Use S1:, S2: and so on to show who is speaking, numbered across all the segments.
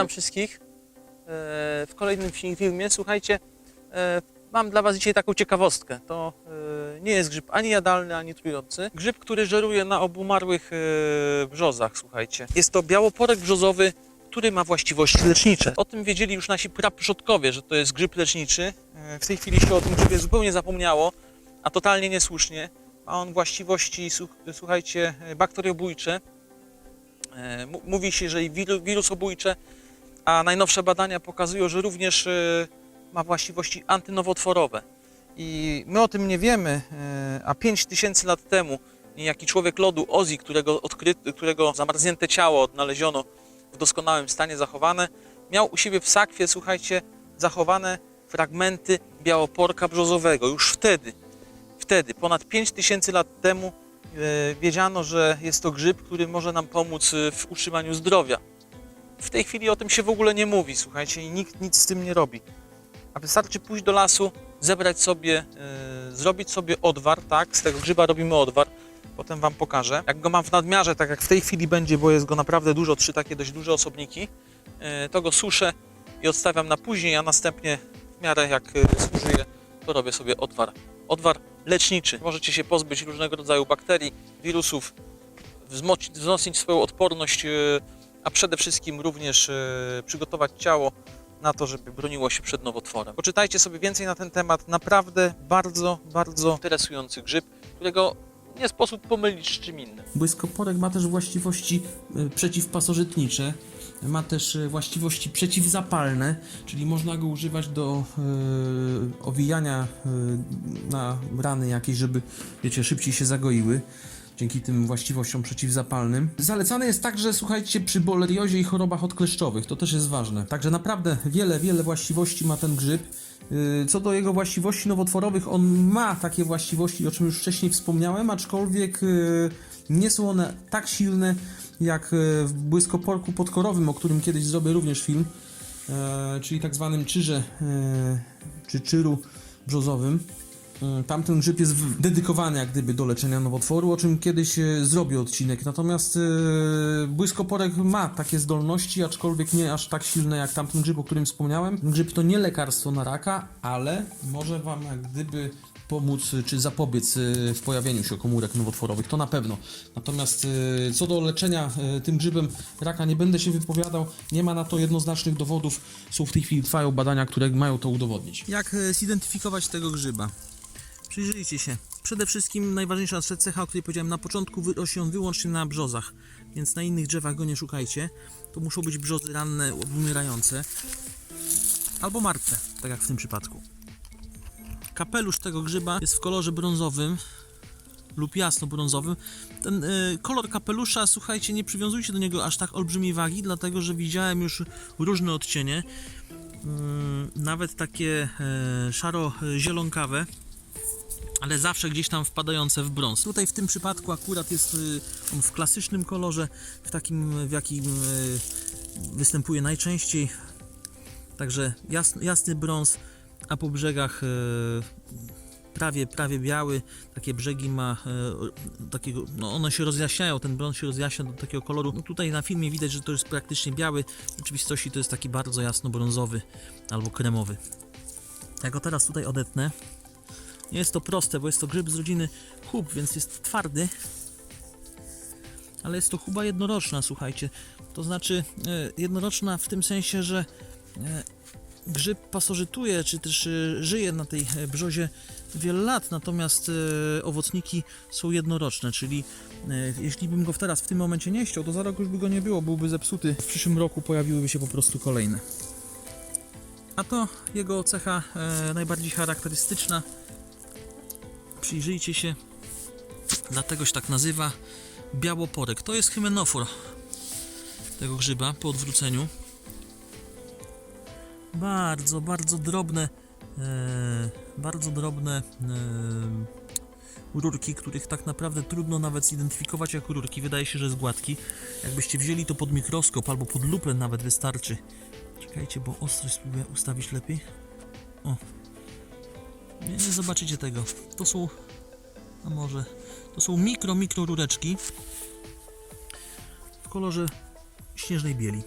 S1: wszystkich w kolejnym filmie. Słuchajcie, mam dla Was dzisiaj taką ciekawostkę. To nie jest grzyb ani jadalny, ani trujący. Grzyb, który żeruje na obumarłych brzozach, słuchajcie. Jest to białoporek brzozowy, który ma właściwości lecznicze. O tym wiedzieli już nasi praprzodkowie, że to jest grzyb leczniczy. W tej chwili się o tym grzybie zupełnie zapomniało, a totalnie niesłusznie. Ma on właściwości, słuchajcie, bakteriobójcze. Mówi się, że i wirusobójcze, a najnowsze badania pokazują, że również ma właściwości antynowotworowe. I my o tym nie wiemy, a 5000 lat temu niejaki człowiek lodu Ozzy, którego zamarznięte ciało odnaleziono w doskonałym stanie zachowane, miał u siebie w sakwie, słuchajcie, zachowane fragmenty białoporka brzozowego. Już wtedy, ponad 5000 lat temu, wiedziano, że jest to grzyb, który może nam pomóc w utrzymaniu zdrowia. W tej chwili o tym się w ogóle nie mówi, słuchajcie, i nikt nic z tym nie robi. A wystarczy pójść do lasu, zebrać sobie, zrobić sobie odwar, tak? Z tego grzyba robimy odwar, potem Wam pokażę. Jak go mam w nadmiarze, tak jak w tej chwili będzie, bo jest go naprawdę dużo, 3 takie dość duże osobniki, to go suszę i odstawiam na później, a następnie w miarę jak zużyję, to robię sobie odwar. Odwar leczniczy. Możecie się pozbyć różnego rodzaju bakterii, wirusów, wzmocnić swoją odporność, a przede wszystkim również przygotować ciało na to, żeby broniło się przed nowotworem. Poczytajcie sobie więcej na ten temat. Naprawdę bardzo, bardzo interesujący grzyb, którego nie sposób pomylić z czym innym.
S2: Błyskoporek ma też właściwości przeciwpasożytnicze, ma też właściwości przeciwzapalne, czyli można go używać do owijania na rany jakieś, żeby, wiecie, szybciej się zagoiły. Dzięki tym właściwościom przeciwzapalnym. Zalecane jest także, słuchajcie, przy boleriozie i chorobach odkleszczowych. To też jest ważne. Także naprawdę wiele właściwości ma ten grzyb. Co do jego właściwości nowotworowych, on ma takie właściwości, o czym już wcześniej wspomniałem, aczkolwiek nie są one tak silne jak w błyskoporku podkorowym, o którym kiedyś zrobię również film, czyli tak zwanym czyrze czy czyru brzozowym. Tamten grzyb jest dedykowany jak gdyby do leczenia nowotworu, o czym kiedyś zrobię odcinek. Natomiast błyskoporek ma takie zdolności, aczkolwiek nie aż tak silne jak tamten grzyb, o którym wspomniałem. Grzyb to nie lekarstwo na raka, ale może Wam jak gdyby pomóc czy zapobiec w pojawieniu się komórek nowotworowych, to na pewno. Natomiast co do leczenia tym grzybem raka nie będę się wypowiadał, nie ma na to jednoznacznych dowodów. W tej chwili trwają badania, które mają to udowodnić.
S3: Jak zidentyfikować tego grzyba? Przyjrzyjcie się. Przede wszystkim najważniejsza cecha, o której powiedziałem na początku, rośnie on wyłącznie na brzozach, więc na innych drzewach go nie szukajcie. To muszą być brzozy ranne, obumierające albo martwe, tak jak w tym przypadku. Kapelusz tego grzyba jest w kolorze brązowym lub jasno-brązowym. Ten kolor kapelusza, słuchajcie, nie przywiązujcie do niego aż tak olbrzymiej wagi, dlatego że widziałem już różne odcienie, nawet takie szaro-zielonkawe, ale zawsze gdzieś tam wpadające w brąz. Tutaj w tym przypadku akurat jest on w klasycznym kolorze, w takim, w jakim występuje najczęściej. Także jasny brąz, a po brzegach prawie biały. Takie brzegi ma takiego, no one się rozjaśniają, ten brąz się rozjaśnia do takiego koloru. No tutaj na filmie widać, że to jest praktycznie biały. W rzeczywistości to jest taki bardzo jasno brązowy albo kremowy. Ja go teraz tutaj odetnę. Nie jest to proste, bo jest to grzyb z rodziny hub, więc jest twardy. Ale jest to huba jednoroczna, słuchajcie. To znaczy jednoroczna w tym sensie, że grzyb pasożytuje, czy też żyje na tej brzozie wiele lat, natomiast owocniki są jednoroczne, czyli jeśli bym go teraz w tym momencie nie ściął, to za rok już by go nie było, byłby zepsuty. W przyszłym roku pojawiłyby się po prostu kolejne. A to jego cecha najbardziej charakterystyczna. Przyjrzyjcie się, dlatego się tak nazywa białoporek. To jest hymenofor tego grzyba po odwróceniu. Bardzo drobne rurki, których tak naprawdę trudno nawet zidentyfikować jako rurki. Wydaje się, że jest gładki. Jakbyście wzięli to pod mikroskop albo pod lupę nawet wystarczy. Czekajcie, bo ostrość spróbuję ustawić lepiej. O. Nie zobaczycie tego. To są, a może, to są mikro rureczki w kolorze śnieżnej bieli.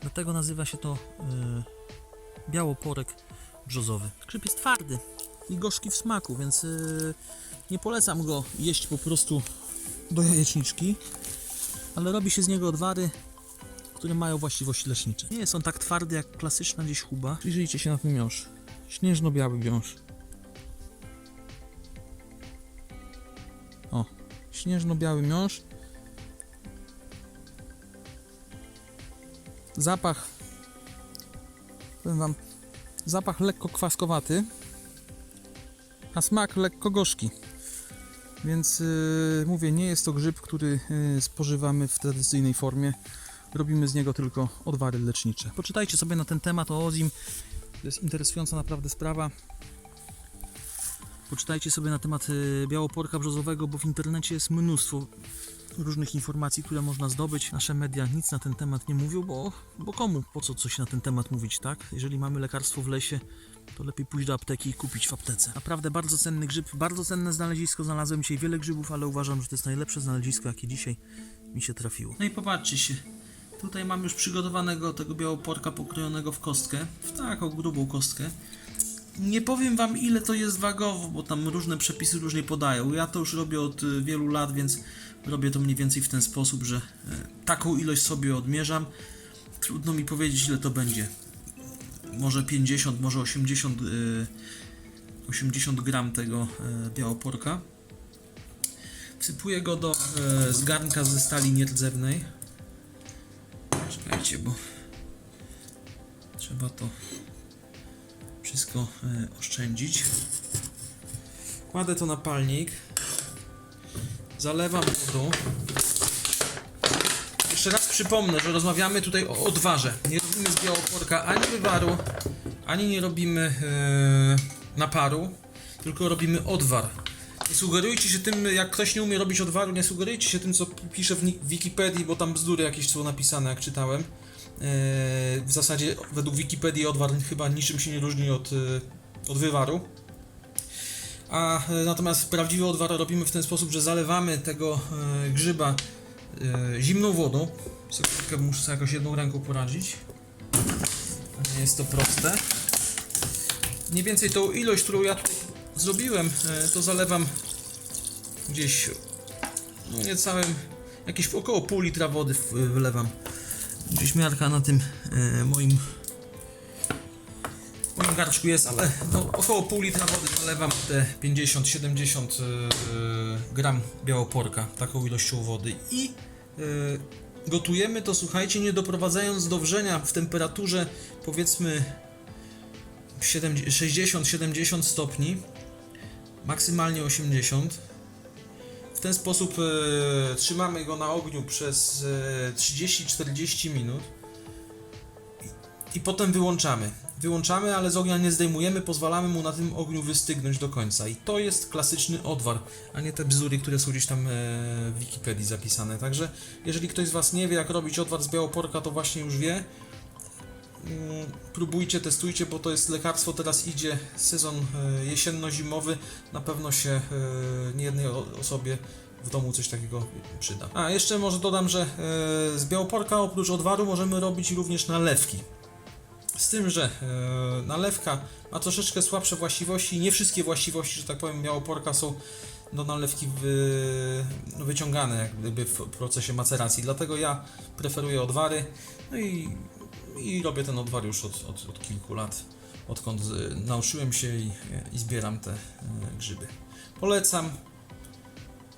S3: Dlatego nazywa się to białoporek brzozowy. Grzyb jest twardy i gorzki w smaku, więc nie polecam go jeść po prostu do jajeczniczki, ale robi się z niego odwary, które mają właściwości lecznicze. Nie jest on tak twardy jak klasyczna gdzieś chuba. Przyjrzyjcie się na ten miąższ. Śnieżno-biały miąższ. O, śnieżno-biały miąższ. Zapach, powiem wam, zapach lekko kwaskowaty, a smak lekko gorzki. Więc mówię, nie jest to grzyb, który spożywamy w tradycyjnej formie. Robimy z niego tylko odwary lecznicze. Poczytajcie sobie na ten temat o ozim. To jest interesująca naprawdę sprawa. Poczytajcie sobie na temat białoporka brzozowego, bo w internecie jest mnóstwo różnych informacji, które można zdobyć. Nasze media nic na ten temat nie mówią, bo komu? Po co coś na ten temat mówić, tak? Jeżeli mamy lekarstwo w lesie, to lepiej pójść do apteki i kupić w aptece. Naprawdę bardzo cenny grzyb, bardzo cenne znalezisko. Znalazłem dzisiaj wiele grzybów, ale uważam, że to jest najlepsze znalezisko, jakie dzisiaj mi się trafiło. No i popatrzcie się. Tutaj mam już przygotowanego tego białoporka pokrojonego w kostkę, w taką grubą kostkę. Nie powiem wam, ile to jest wagowo, bo tam różne przepisy różnie podają. Ja to już robię od wielu lat, więc robię to mniej więcej w ten sposób, że taką ilość sobie odmierzam. Trudno mi powiedzieć, ile to będzie. Może 50, może 80 gram tego białoporka. Wsypuję go do zgarnka ze stali nierdzewnej. Czekajcie, bo trzeba to wszystko oszczędzić. Kładę to na palnik. Zalewam wodą. Jeszcze raz przypomnę, że rozmawiamy tutaj o odwarze. Nie robimy z białoporka ani wywaru, ani nie robimy naparu, tylko robimy odwar. Nie sugerujcie się tym, jak ktoś nie umie robić odwaru, nie sugerujcie się tym, co pisze w Wikipedii, bo tam bzdury jakieś są napisane, jak czytałem. W zasadzie według Wikipedii odwar chyba niczym się nie różni od wywaru. Natomiast prawdziwy odwar robimy w ten sposób, że zalewamy tego grzyba zimną wodą. Sekundkę, muszę sobie jakoś jedną ręką poradzić. Nie jest to proste. Mniej więcej tą ilość, którą ja tutaj zrobiłem, to zalewam gdzieś niecałym, jakieś około pół litra wody wylewam. Gdzieś miarka na tym moim garczku jest, ale no, około pół litra wody zalewam te 50-70 gram białoporka, taką ilością wody i gotujemy to, słuchajcie, nie doprowadzając do wrzenia w temperaturze powiedzmy 60-70 stopni, maksymalnie 80. W ten sposób trzymamy go na ogniu przez 30-40 minut i potem wyłączamy. Wyłączamy, ale z ognia nie zdejmujemy, pozwalamy mu na tym ogniu wystygnąć do końca. I to jest klasyczny odwar, a nie te bzdury, które są gdzieś tam w Wikipedii zapisane. Także jeżeli ktoś z was nie wie, jak robić odwar z białoporka, to właśnie już wie. Próbujcie, testujcie, bo to jest lekarstwo, teraz idzie sezon jesienno-zimowy, na pewno się niejednej osobie w domu coś takiego przyda. A jeszcze może dodam, że z białoporka oprócz odwaru możemy robić również nalewki. Z tym, że nalewka ma troszeczkę słabsze właściwości, nie wszystkie właściwości, że tak powiem, białoporka są do nalewki wyciągane jak gdyby w procesie maceracji, dlatego ja preferuję odwary, no i robię ten odwar już od kilku lat, odkąd nauczyłem się i zbieram te grzyby. Polecam,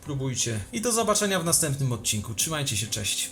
S3: próbujcie i do zobaczenia w następnym odcinku. Trzymajcie się, cześć!